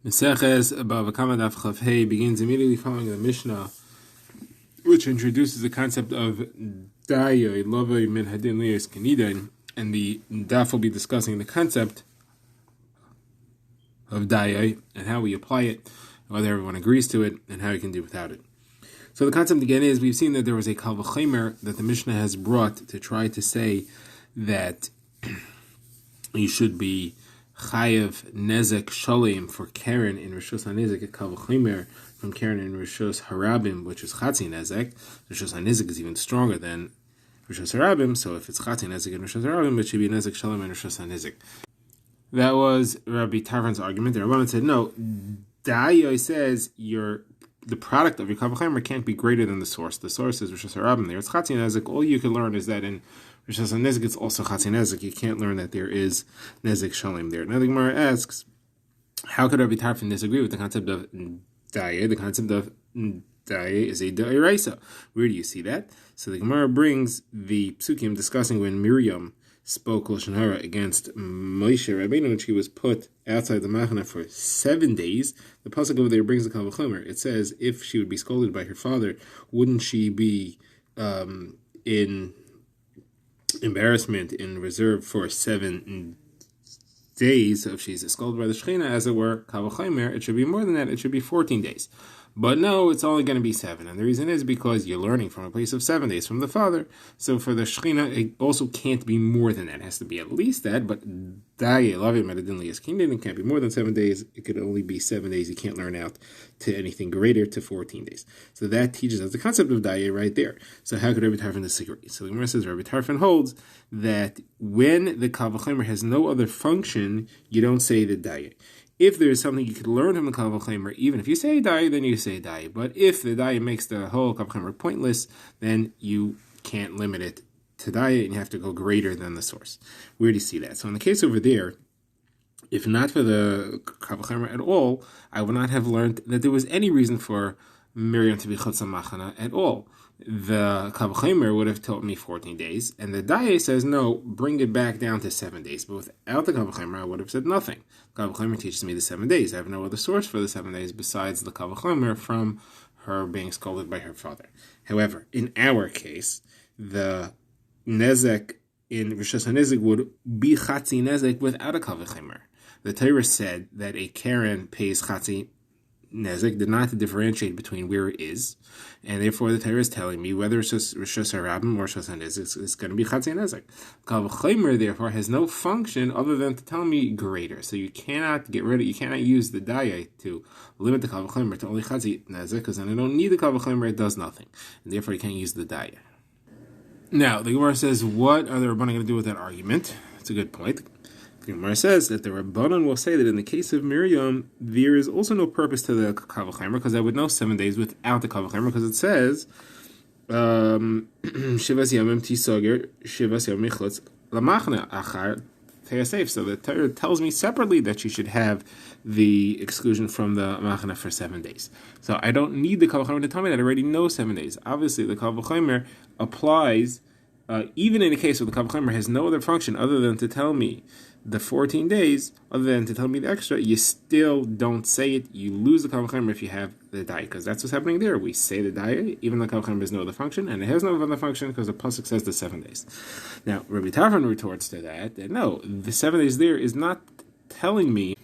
Meseches Bava Kamma Daf Chav Hey begins immediately following the Mishnah, which introduces the concept of Daya Lovay Min Hadin Liyas Kenidain, and the Daf will be discussing the concept of Daya and how we apply it, whether everyone agrees to it, and how you can do without it. So the concept again is we've seen that there was a Kal V'Chemer that the Mishnah has brought to try to say that you should be Chayev Nezek Shalem for Karen in Rishos HaNezek at Kal V'Chemer from Karen in Rishos Harabim, which is Chatzi Nezek. Rishos HaNezek is even stronger than Rishos Harabim, so if it's Chatzi Nezek in Rishos Harabim, it should be Nezek Shalem in Rishos HaNezek. That was Rabbi Tarfan's argument. The Rabbanan said, no, Da'ayoy says the product of your Kal V'Chemer can't be greater than the source. The source is Rishos Harabim there. It's Chatzi Nezek. All you can learn is that in Rishos HaNezek it's also Chatzi Nezek. You can't learn that there is Nezek Shalem there. Now the Gemara asks, how could Rabbi Tarfon disagree with the concept of Daya? The concept of Daya is a Da'iraisa. Where do you see that? So the Gemara brings the Psukim discussing when Miriam spoke Lashon Hara against Moshe Rabbeinu when she was put outside the Machana for 7 days. The pasuk over there brings the Kal V'Chomer. It says if she would be scolded by her father, wouldn't she be in embarrassment in reserve for 7 days? So if she's scolded by the Shechina, as it were, Kal V'Chomer, it should be more than that. It should be 14 days. But no, it's only going to be 7. And the reason is because you're learning from a place of 7 days from the father. So for the Shechina, it also can't be more than that. It has to be at least that. But it can't be more than 7 days. It could only be 7 days. You can't learn out to anything greater to 14 days. So that teaches us the concept of Daya right there. So how could Rabbi Tarfon disagree? So the Gemara says Rabbi Tarfon holds that when the Kal V'Chomer has no other function, you don't say the Daya. If there is something you could learn from the Kal V'Chomer, even if you say Daya, then you say Daya. But if the Daya makes the whole Kal V'Chomer pointless, then you can't limit it to Daya, and you have to go greater than the source. Where do you see that? So in the case over there, if not for the Kal V'Chomer at all, I would not have learned that there was any reason for Miriam to be Chutz HaMachana at all. The Kal V'Chomer would have told me 14 days, and the Daya says, no, bring it back down to 7 days. But without the Kal V'Chomer, I would have said nothing. Kal V'Chomer teaches me the 7 days. I have no other source for the 7 days besides the Kal V'Chomer from her being scolded by her father. However, in our case, the Nezek in Rishos HaNezek would be Chatzi Nezek without a Kal V'Chomer. The Torah said that a Karen pays Chatzi Nezek, did not differentiate between where it is, and therefore the Torah is telling me whether it's just Rishos Harabim or Rishos HaNezek, it's going to be Chatzi Nezek. Kal V'Chomer therefore has no function other than to tell me greater. So you cannot you cannot use the Daya to limit the Kal V'Chomer to only Chatzi Nezek, because then I don't need the Kal V'Chomer, it does nothing, and therefore you can't use the Daya. Now the Gemara says, what are the Rabbanan going to do with that argument? It's a good point. The Gemara says that the Rabbanan will say that in the case of Miriam, there is also no purpose to the Kal V'Chomer, because I would know 7 days without the Kal V'Chomer, because it says Shivas Yamim Tisoger Shivas Yamim Michutz Lamachna Achar Te'asef. So the Torah tells me separately that she should have the exclusion from the Machna for 7 days. So I don't need the Kal V'Chomer to tell me that. I already know 7 days. Obviously, the Kal V'Chomer applies even in a case where the Kal V'Chomer has no other function other than to tell me the 14 days, other than to tell me the extra, you still don't say it. You lose the Kal V'Chomer if you have the Daya, because that's what's happening there. We say the Daya, even though Kal V'Chomer has no other function, and it has no other function because the pasuk says the 7 days. Now, Rabbi Tarfon retorts to that no, the 7 days there is not telling me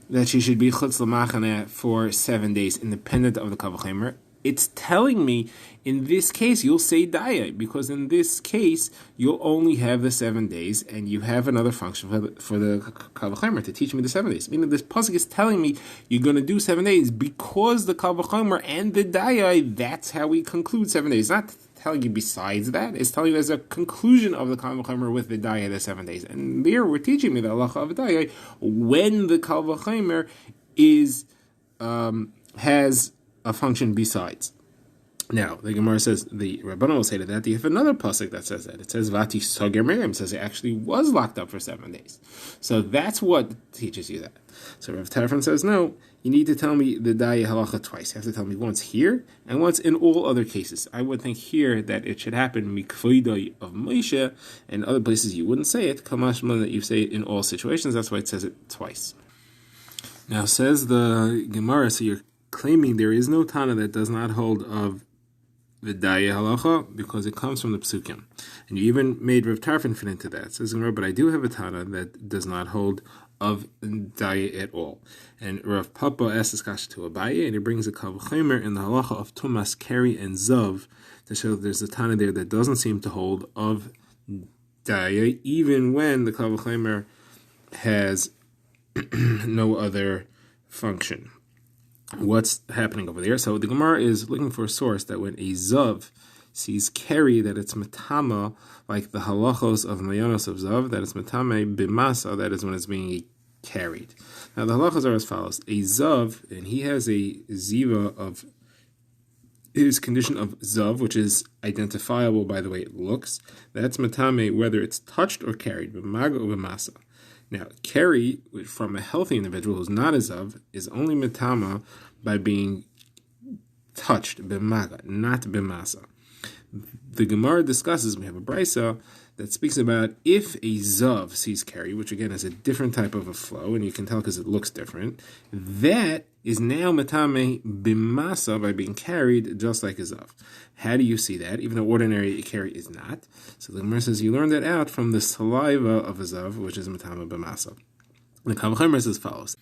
that she should be Chutz L'Machana for 7 days, independent of the Kal V'Chomer. It's telling me, in this case, you'll say Daya, because in this case, you'll only have the 7 days, and you have another function for the Kal V'Chomer to teach me the 7 days. Meaning, this pasuk is telling me you're going to do 7 days because the Kal V'Chomer and the Daya, that's how we conclude 7 days. Not telling you besides that, it's telling you there's a conclusion of the Kal V'Chomer with the Daya, the 7 days. And there, we're teaching me the halacha of Daya when the Kal V'Chomer has a function besides. Now, the Gemara says, the Rabbanan will say to that, you have another pasuk that says that. It says, Vati Soger Miriam, says it actually was locked up for 7 days. So that's what teaches you that. So Rav Tarfon says, no, you need to tell me the Daya halacha twice. You have to tell me once here, and once in all other cases. I would think here that it should happen mikvoidai of Moshe, and other places you wouldn't say it, kamashma that you say it in all situations. That's why it says it twice. Now says the Gemara, so you're claiming there is no Tana that does not hold of the Daya halacha because it comes from the Psukim. And you even made Rav Tarfon fit into that. Says Gemara, but I do have a Tana that does not hold of Daya at all. And Rav Papa asks this kasha to Abaye, and he brings a Kal V'chomer in the halacha of Tumas, Keri, and Zav to show that there's a Tana there that doesn't seem to hold of Daya, even when the Kal V'chomer has no other function. What's happening over there? So the Gemara is looking for a source that when a Zav sees Keri, that it's Matama, like the halachos of Mayonos of Zav, that it's Matame Bimasa, that is when it's being carried. Now the halachos are as follows. A Zav, and he has a Ziva of his condition of Zav, which is identifiable by the way it looks, that's Matame, whether it's touched or carried, B'maga or B'masa. Now, Keri, from a healthy individual who's not a Zav, is only Matama by being touched, B'maga, not B'masa. The Gemara discusses, we have a Brisa that speaks about if a Zav sees Keri, which again is a different type of a flow, and you can tell because it looks different, that is now Matame B'masa by being carried just like a Zav. How do you see that? Even though ordinary Keri is not. So the Gemara says you learn that out from the saliva of a Zav, which is Matame B'masa. The Kal V'chomer says as follows.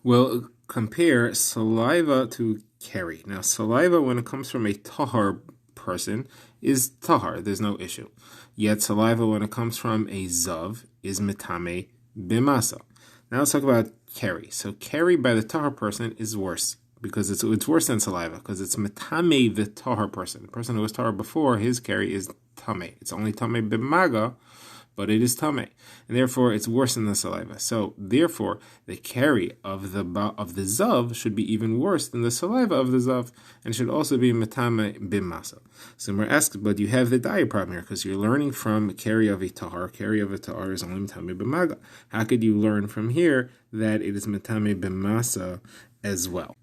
Well, compare saliva to Keri. Now, saliva, when it comes from a tahar person, is tahar. There's no issue. Yet saliva, when it comes from a zav, is mitame bimasa. Now let's talk about Keri. So Keri by the tahar person is worse because it's worse than saliva because it's mitame the tahar person. The person who was tahar before, his Keri is tame. It's only tame bimaga, but it is tame, and therefore it's worse than the saliva. So therefore, the Keri of the zav should be even worse than the saliva of the zav, and should also be metame bimasa. So we're asked, but you have the daya problem here because you're learning from Keri of a tahar. Keri of a tahar is only metame bimaga. How could you learn from here that it is metame bimasa as well?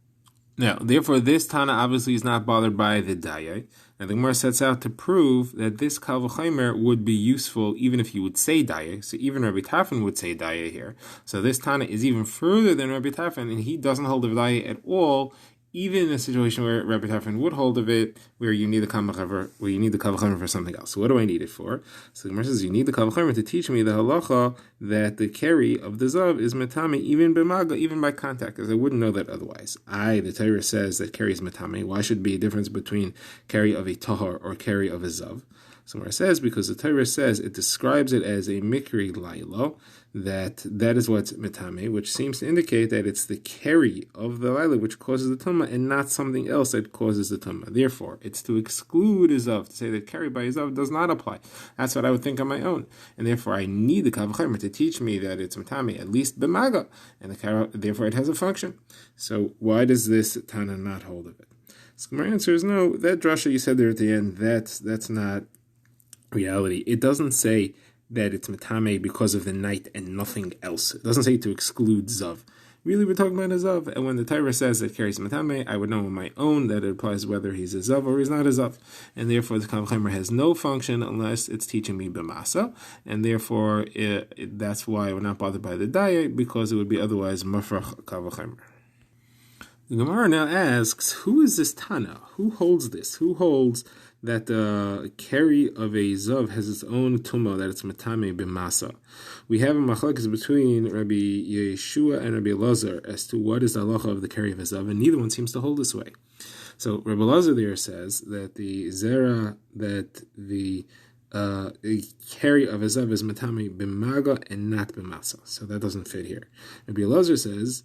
Now, therefore, this Tana obviously is not bothered by the daya. Now, the Gemara sets out to prove that this Kal V'chomer would be useful even if you would say daya. So even Rabbi Tarfon would say daya here. So this Tana is even further than Rabbi Tarfon, and he doesn't hold of daya at all, even in a situation where Rabbi Tarfon would hold of it, where you need the Kal V'chomer for something else. So what do I need it for? So the Gemara says, you need the Kal V'chomer to teach me the halacha that the Keri of the zav is metame, even b'maga, even by contact, because I wouldn't know that otherwise. The Torah says that Keri is metame. Why should be a difference between Keri of a tahar or Keri of a zav? So where it says, because the Torah says, it describes it as a mikri lailo, that is what's metame, which seems to indicate that it's the Keri of the lailo which causes the tumma and not something else that causes the tumma. Therefore, it's to exclude a zav, to say that Keri by a zav does not apply. That's what I would think on my own. And therefore, I need the Kal V'chomer to teach me that it's metame, at least b'maga, and therefore it has a function. So why does this Tana not hold of it? So my answer is no. That drasha you said there at the end, that's not reality. It doesn't say that it's metame because of the night and nothing else. It doesn't say to exclude zav. Really, we're talking about a zav. And when the Torah says that carries metame, I would know on my own that it applies whether he's a zav or he's not a zav. And therefore, the Kal V'chomer has no function unless it's teaching me b'masa. And therefore, that's why we're not bothered by the daya, because it would be otherwise mafrach Kal V'chomer. The Gemara now asks, who is this Tana? Who holds this? Who holds that the Keri of a Zav has its own tumah, that it's metame b'masa? We have a machlokes between Rabbi Yeshua and Rabbi Elazar as to what is the halacha of the Keri of a Zav, and neither one seems to hold this way. So Rabbi Elazar there says that the zera, that the Keri of a Zav is metame b'maga and not b'masa. So that doesn't fit here. Rabbi Elazar says,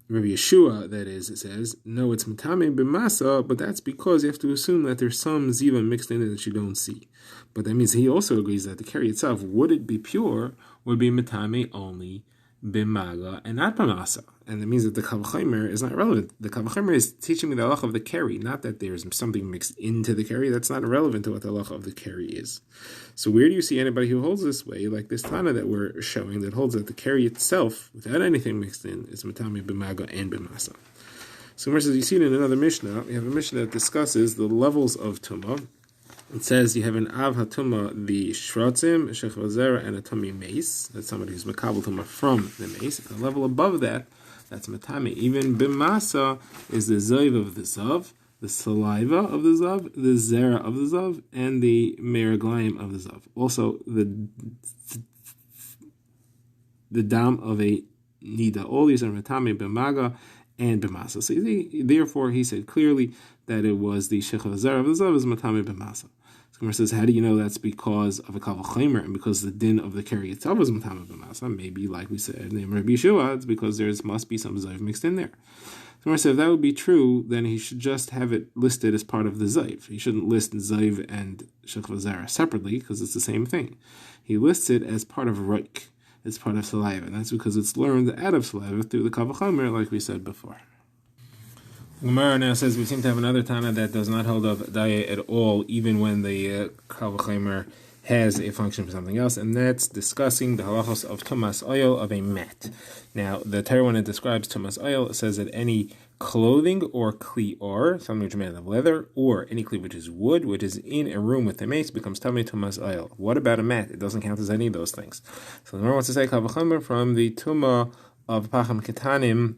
Rabbi Yeshua, that is, it says, no, it's metame b'masa, but that's because you have to assume that there's some ziva mixed in it that you don't see. But that means he also agrees that the Keri itself, would it be pure, would be metame only b'maga and not b'masa. And that means that the Kal V'chomer is not relevant. The Kal V'chomer is teaching me the halacha of the Keri, not that there's something mixed into the Keri. That's not relevant to what the halacha of the Keri is. So where do you see anybody who holds this way, like this Tana that we're showing, that holds that the Keri itself, without anything mixed in, is metame b'maga and b'masa? So, as you see it in another Mishnah, we have a Mishnah that discusses the levels of Tumah. It says you have an Av Hatuma, the Shrotzim, Shech Vazera, and a Tumi Mace. That's somebody who's Makabal Tuma from the Mace. At the level above that, that's Matami. Even Bimasa is the Zoiv of the Zav, the saliva of the Zav, the Zera of the Zav, and the Meraglayim of the Zav. Also, the Dam of a Nida. All these are Matami, Bimaga, and Bimasa. So therefore, he said clearly that it was the Shech Vazera of the Zav is Matami Bimasa. So Gemara says, how do you know that's because of a Kavach Chaimer and because the din of the Keri itself is Matami Bimasa? Maybe, like we said, in Rabbi Yeshua, it's because there must be some Zayv mixed in there. So Gemara says, if that would be true, then he should just have it listed as part of the Zayv. He shouldn't list Zayv and Shech Vazera separately because it's the same thing. He lists it as part of Roik. It's part of saliva, and that's because it's learned out of saliva through the Kavach Chaimer, like we said before. Gemara now says we seem to have another Tana that does not hold up Daya at all, even when the Kavach Chaimer has a function for something else, and that's discussing the halachos of tumas oil of a mat. Now, the Torah, when it describes tumas oil, it says that any clothing or klior, something which is made of leather, or any cleave which is wood, which is in a room with the mace, becomes tamei tumas oil. What about a mat? It doesn't count as any of those things. So the Gemara wants to say Kavach Chaimer from the tuma of pacham ketanim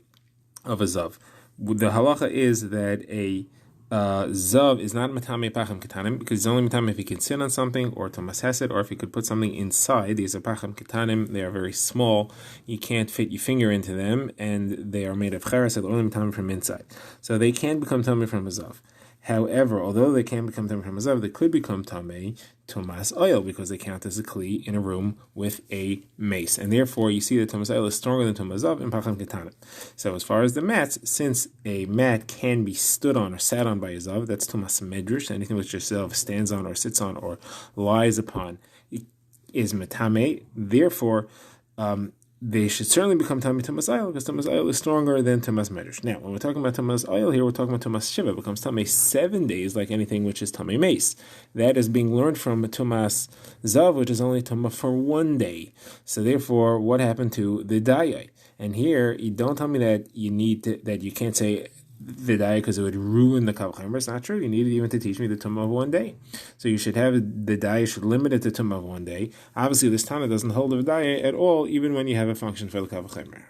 of a zav. The halacha is that a zav is not matame pacham ketanim because it's only matame if he can sit on something or tumas hesed, or if he could put something inside. These are pacham ketanim; they are very small. You can't fit your finger into them, and they are made of cheres that are only matame from inside. So they can become tamei from a zav. However, although they can become tamei from a zav, they could become tamei tumas oil because they count as a kli in a room with a mace, and therefore you see that tumas oil is stronger than tumas zav in pacham ketanim. So as far as the mats, since a mat can be stood on or sat on by a zav, that's tumas medrash. Anything which a zav stands on or sits on or lies upon is matame. Therefore, they should certainly become tamei tumas oil because tumas oil is stronger than tumas medrash. Now, when we're talking about tumas oil here, we're talking about tumas shiva. It becomes tamei 7 days, like anything which is tamei mace. That is being learned from tumas zav, which is only tamei for 1 day. So therefore, what happened to the dayai? And here, you don't tell me that that you can't say the daya because it would ruin the Kavach Chaimer. It's not true. You need it even to teach me the tumah of 1 day. So you should have the daya should limit it to tumah of 1 day. Obviously, this Tana doesn't hold of daya at all, even when you have a function for the Kavach Chaimer.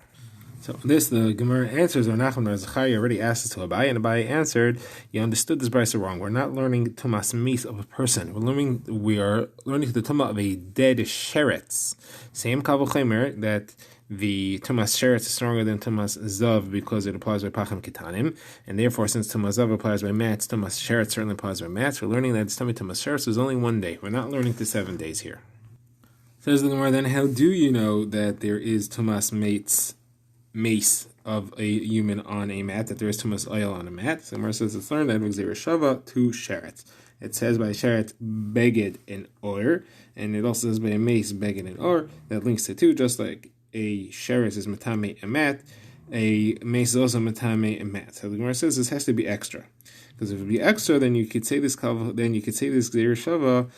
So this, the Gemara answers, or Nachman Bar Zachariah already asked this to Abaye, and Abaye answered, you understood this brisa wrong. We're not learning tumas meis of a person. We are learning the tumah of a dead sheretz. Same Kavach Chaimer that the tumas sheretz is stronger than tumas zav because it applies by pacham ketanim, and therefore since tumas zav applies by mats, tumas sheretz certainly applies by mats. We're learning that it's tumas sheretz is only 1 day. We're not learning to 7 days here. Says the Gemara, then how do you know that there is tumas mace of a human on a mat, that there is tumas oil on a mat? So the Gemara says it's learned that Gzeira Shava to sheretz. It says by sheretz beged and or, and it also says by a mace beged and or. That links to two, just like a sheretz is matame a mat, a mace is also matame a mat. So the Gemara says this has to be extra, because if it be extra, then you could say this Gzeira Shava,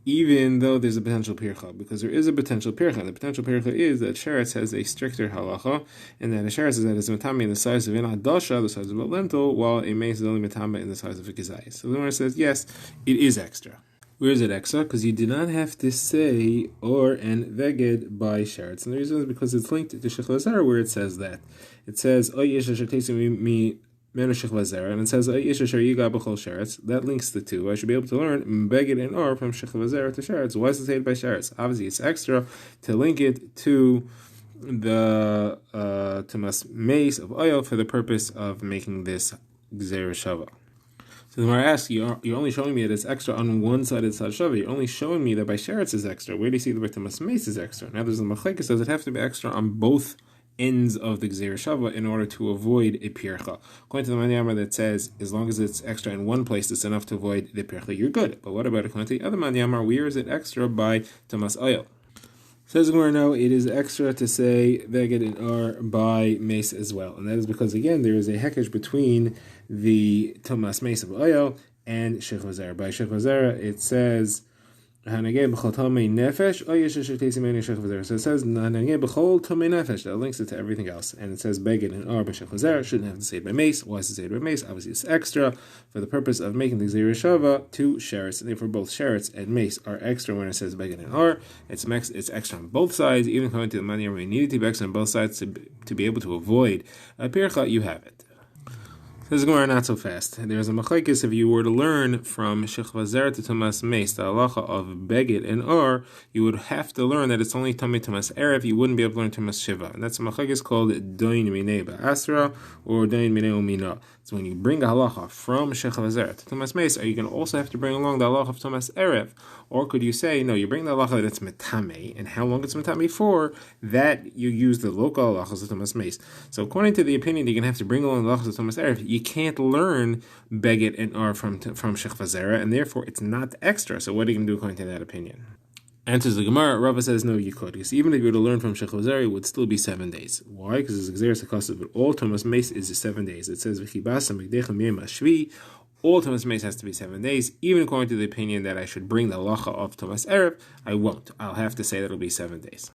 even though there's a potential pircha, because there is a potential pircha. The potential pircha is that sheretz has a stricter halacha, and that a sheretz is that it's matame in the size of an adasha, the size of a lentil, while a mace is only matame in the size of a gizayis. So the Gemara says yes, it is extra. Where is it extra? Because you do not have to say or and veged by sheretz, and the reason is because it's linked to Shech Vazera, where it says that. It says oy yesh asher tesim mi menu Shech Vazera, and it says oy yesh asher yiga b'chol sheretz. That links the two. I should be able to learn beged and or from Shech Vazera to sheretz. Why is it said by sheretz? Obviously, it's extra to link it to the tumas mace of oil for the purpose of making this Gzeira Shava. So the Gemara asks, you're only showing me that it's extra on one side of the Shava. You're only showing me that by sheretz is extra. Where do you see that by tumas mace is extra? Now there's the machlekes says it has to be extra on both ends of the Gzeira Shava in order to avoid a pircha. According to the Manyamar that says as long as it's extra in one place, it's enough to avoid the pircha, you're good. But what about according to the other Manyamar, where is it extra by tumas oil? Says the Gemara, no, it is extra to say veged and or by mace as well, and that is because again there is a hekesh between the tumas mace of oil and Shech Vazera. By Shech Vazera it says So it says that links it to everything else, and it says beged and ar b'shech shouldn't have to say it by mace. Why is it say it by mace? Obviously, it's extra for the purpose of making the gzeira shava to sheretz, and therefore both sheretz and mace are extra when it says beged and ar. It's extra on both sides, even according to the money where you need it to be extra on both sides to be able to avoid a pircha. You have it. This is going not so fast. There's a machlekes if you were to learn from shechva zera to tumas meis the halacha of beged and or, you would have to learn that it's only tamei tumas erev. You wouldn't be able to learn tumas shiva, and that's a machlekes called doin minei ba'asra or doin minei umina. So when you bring the halacha from shechva zera to tumas meis, are you going to also have to bring along the halacha of tumas erev, or could you say no? You bring the halacha that it's metame, and how long it's metame for? That you use the local halachas of tumas meis. So according to the opinion, you're going to have to bring along the halachas of tumas erev. You can't learn beged and ar from shechva zera, and therefore it's not extra. So what are you going to do according to that opinion? Answers the Gemara. Rava says no, you could, because even if you were to learn from shechva zera, it would still be 7 days. Why? Because it's gzeras hakassav, but all tumas meis is 7 days. It says v'chibasa megdechem yom hashvi. All tumas meis has to be 7 days. Even according to the opinion that I should bring the halacha of tumas erev, I won't. I'll have to say that it'll be 7 days.